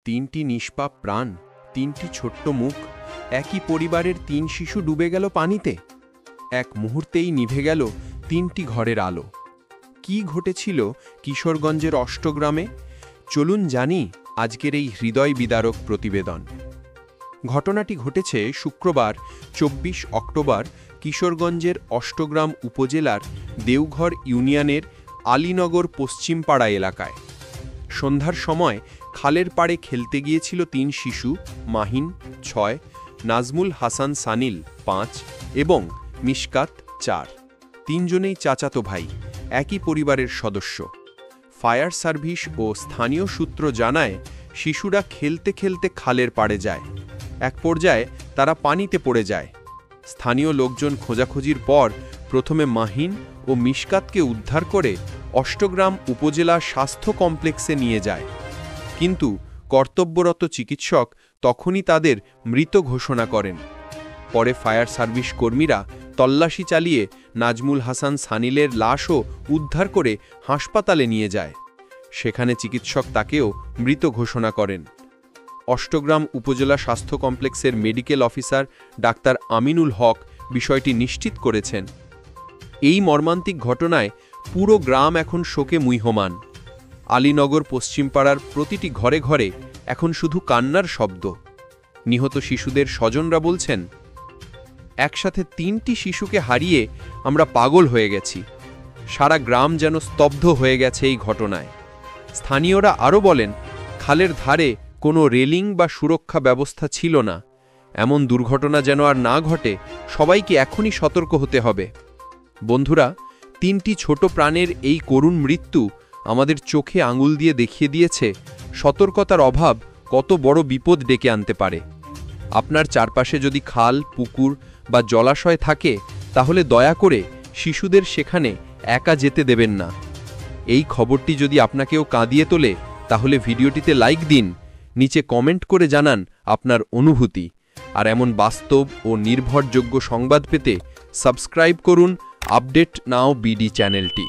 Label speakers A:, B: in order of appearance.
A: তিনটি নিষ্পাপ প্রাণ, তিনটি ছোট্ট মুখ, একই পরিবারের তিন শিশু ডুবে গেল পানিতে। এক মুহূর্তেই নিভে গেল তিনটি ঘরের আলো। কি ঘটেছিল কিশোরগঞ্জের অষ্টগ্রামে? চলুন জানি আজকের এই হৃদয় বিদারক প্রতিবেদন। ঘটনাটি ঘটেছে শুক্রবার ২৪ অক্টোবর কিশোরগঞ্জের অষ্টগ্রাম উপজেলার দেওঘর ইউনিয়নের আলীনগর পশ্চিমপাড়া এলাকায়। সন্ধ্যার সময় খালের পাড়ে খেলতে গিয়েছিল তিন শিশু, মাহিন ৬, নাজমুল হাসান সানিল ৫ এবং মিশকাত ৪। তিনজনেই চাচাতো ভাই, একই পরিবারের সদস্য। ফায়ার সার্ভিস ও স্থানীয় সূত্র জানায়, শিশুরা খেলতে খেলতে খালের পাড়ে যায়। এক পর্যায়ে তারা পানিতে পড়ে যায়। স্থানীয় লোকজন খোঁজাখুঁজির পর প্রথমে মাহিন ও মিশকাতকে উদ্ধার করে অষ্টগ্রাম উপজেলা স্বাস্থ্য কমপ্লেক্সে নিয়ে যায়, কিন্তু কর্তব্যরত চিকিৎসক তখনই তাদের মৃত ঘোষণা করেন। পরে ফায়ার সার্ভিস কর্মীরা তল্লাশি চালিয়ে নাজমুল হাসান সানিলের লাশও উদ্ধার করে হাসপাতালে নিয়ে যায়। সেখানে চিকিৎসক তাকেও মৃত ঘোষণা করেন। অষ্টগ্রাম উপজেলা স্বাস্থ্য কমপ্লেক্সের মেডিকেল অফিসার ডাক্তার আমিনুল হক বিষয়টি নিশ্চিত করেছেন। এই মর্মান্তিক ঘটনায় পুরো গ্রাম এখন শোকে মুহ্যমান। আলীনগর পশ্চিমপাড়ার প্রতিটি ঘরে ঘরে এখন শুধু কান্নার শব্দ। নিহত শিশুদের স্বজনরা বলছেন, একসাথে তিনটি শিশুকে হারিয়ে আমরা পাগল হয়ে গেছি। সারা গ্রাম যেন স্তব্ধ হয়ে গেছে এই ঘটনায়। স্থানীয়রা আরও বলেন, খালের ধারে কোনো রেলিং বা সুরক্ষা ব্যবস্থা ছিল না। এমন দুর্ঘটনা যেন আর না ঘটে, সবাইকে এখনই সতর্ক হতে হবে। বন্ধুরা, তিনটি ছোট প্রাণের এই করুণ মৃত্যু আমাদের চোখে আঙুল দিয়ে দেখিয়ে দিয়েছে সতর্কতার অভাব কত বড় বিপদ ডেকে আনতে পারে। আপনার চারপাশে যদি খাল, পুকুর বা জলাশয় থাকে, তাহলে দয়া করে শিশুদের সেখানে একা যেতে দেবেন না। এই খবরটি যদি আপনাকেও কাঁদিয়ে তোলে, তাহলে ভিডিওটিতে লাইক দিন, নিচে কমেন্ট করে জানান আপনার অনুভূতি। আর এমন বাস্তব ও নির্ভরযোগ্য সংবাদ পেতে সাবস্ক্রাইব করুন আপডেট নাও বিডি চ্যানেলটি।